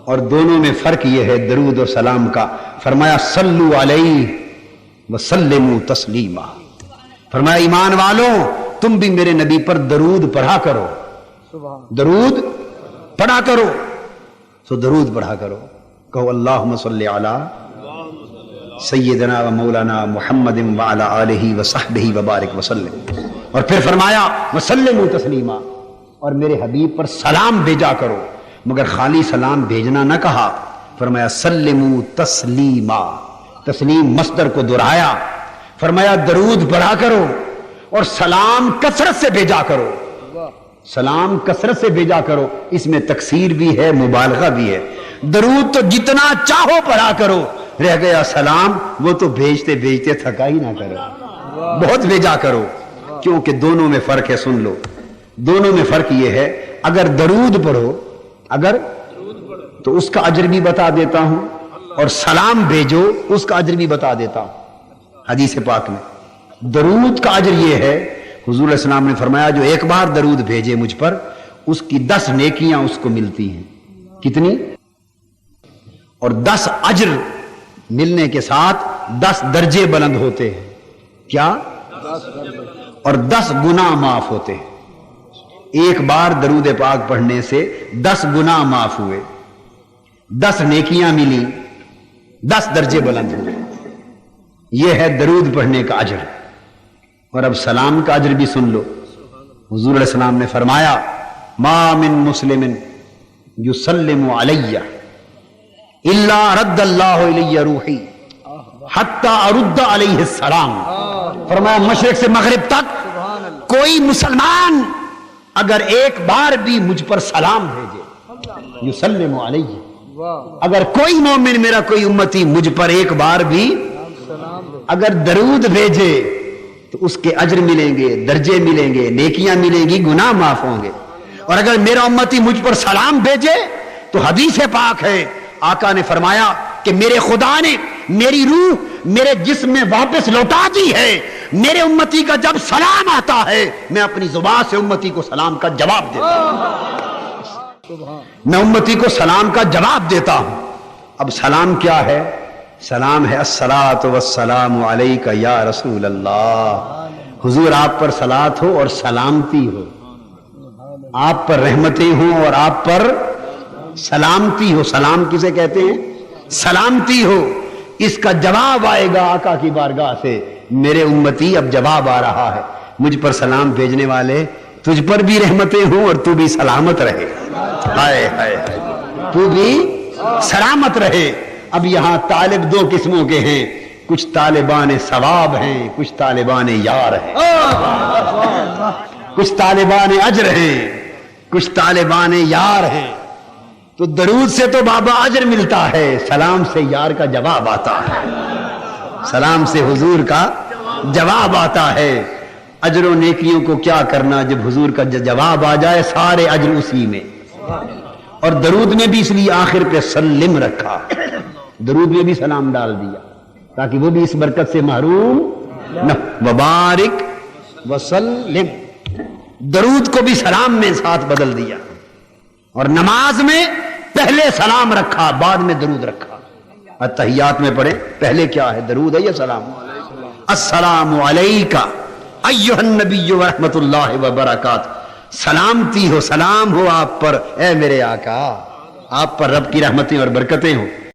اور دونوں میں فرق یہ ہے درود اور سلام کا. فرمایا صلو علیہ وسلموا تسلیما. فرمایا ایمان والوں تم بھی میرے نبی پر درود پڑھا کرو, درود پڑھا کرو. سو درود پڑھا کرو. کہو اللہم صلی علی سیدنا و مولانا محمد وعلی آلہ وصحبہ وبارک وسلم. اور پھر فرمایا وسلموا تسلیما, اور میرے حبیب پر سلام بھیجا کرو. مگر خالی سلام بھیجنا نہ کہا, فرمایا سلموا تسلیما. تسلیم مصدر کو دہرایا. فرمایا درود پڑھا کرو اور سلام کثرت سے بھیجا کرو. سلام کثرت سے بھیجا کرو, اس میں تکثیر بھی ہے مبالغہ بھی ہے. درود تو جتنا چاہو پڑھا کرو, رہ گیا سلام وہ تو بھیجتے بھیجتے تھکا ہی نہ کرو, بہت بھیجا کرو. کیونکہ دونوں میں فرق ہے, سن لو. دونوں میں فرق یہ ہے, اگر درود پڑھو اگر تو اس کا اجر بھی بتا دیتا ہوں, اور سلام بھیجو اس کا اجر بھی بتا دیتا ہوں. حدیث پاک میں درود کا اجر یہ ہے, حضور علیہ السلام نے فرمایا جو ایک بار درود بھیجے مجھ پر اس کی 10 نیکیاں اس کو ملتی ہیں. کتنی؟ اور 10 اجر ملنے کے ساتھ 10 درجے بلند ہوتے ہیں. کیا؟ اور 10 گناہ معاف ہوتے ہیں. ایک بار درود پاک پڑھنے سے 10 گناہ معاف ہوئے, 10 نیکیاں ملی, 10 درجے بلند ہوئے. یہ ہے درود پڑھنے کا اجر. اور اب سلام کا اجر بھی سن لو. حضور علیہ السلام نے فرمایا ما من مسلم یسلم علی الا رد اللہ علی روحی حتی ارد علیہ السلام. فرمایا مشرق سے مغرب تک کوئی مسلمان اگر ایک بار بھی مجھ پر سلام بھیجے, یسلم علیہ, اگر کوئی مومن میرا کوئی امتی مجھ پر ایک بار بھی اگر درود بھیجے تو اس کے اجر ملیں گے, درجے ملیں گے, نیکیاں ملیں گی, گناہ معاف ہوں گے. اور اگر میرا امتی مجھ پر سلام بھیجے تو حدیث پاک ہے, آقا نے فرمایا کہ میرے خدا نے میری روح میرے جسم میں واپس لوٹا دی ہے. میرے امتی کا جب سلام آتا ہے میں اپنی زبان سے امتی کو سلام کا جواب دیتا ہوں. میں امتی کو سلام کا جواب دیتا ہوں. اب سلام کیا ہے؟ سلام ہے الصلاۃ والسلام علیک یا رسول اللہ. حضور آپ پر صلاۃ ہو اور سلامتی ہو, آپ پر رحمتیں ہوں اور آپ پر سلامتی ہو. سلام کسے کہتے ہیں؟ سلامتی ہو. اس کا جواب آئے گا آقا کی بارگاہ سے, میرے امتی اب جواب آ رہا ہے, مجھ پر سلام بھیجنے والے تجھ پر بھی رحمتیں ہوں اور تو بھی سلامت رہے. ہائے ہائے تو بھی سلامت رہے. اب یہاں طالب 2 قسموں کے ہیں, کچھ طالبان ثواب ہیں, کچھ طالبان یار ہیں, کچھ طالبان اجر ہیں, کچھ طالبان یار ہیں. تو درود سے تو بابا اجر ملتا ہے, سلام سے یار کا جواب آتا ہے, سلام سے حضور کا جواب آتا ہے. اجر و نیکیوں کو کیا کرنا جب حضور کا جواب آ جائے, سارے اجر اسی میں. اور درود میں بھی اس لیے آخر پہ سلم رکھا, درود میں بھی سلام ڈال دیا تاکہ وہ بھی اس برکت سے محروم نہ. وبارک وسلم, درود کو بھی سلام میں ساتھ بدل دیا. اور نماز میں پہلے سلام رکھا بعد میں درود رکھا. التحیات میں پڑھیں پہلے کیا ہے, درود ہے یا سلام؟ السلام علیکہ ایھا النبی ورحمۃ اللہ وبرکاتہ. سلامتی ہو, سلام ہو آپ پر اے میرے آقا, آپ پر رب کی رحمتیں اور برکتیں ہوں.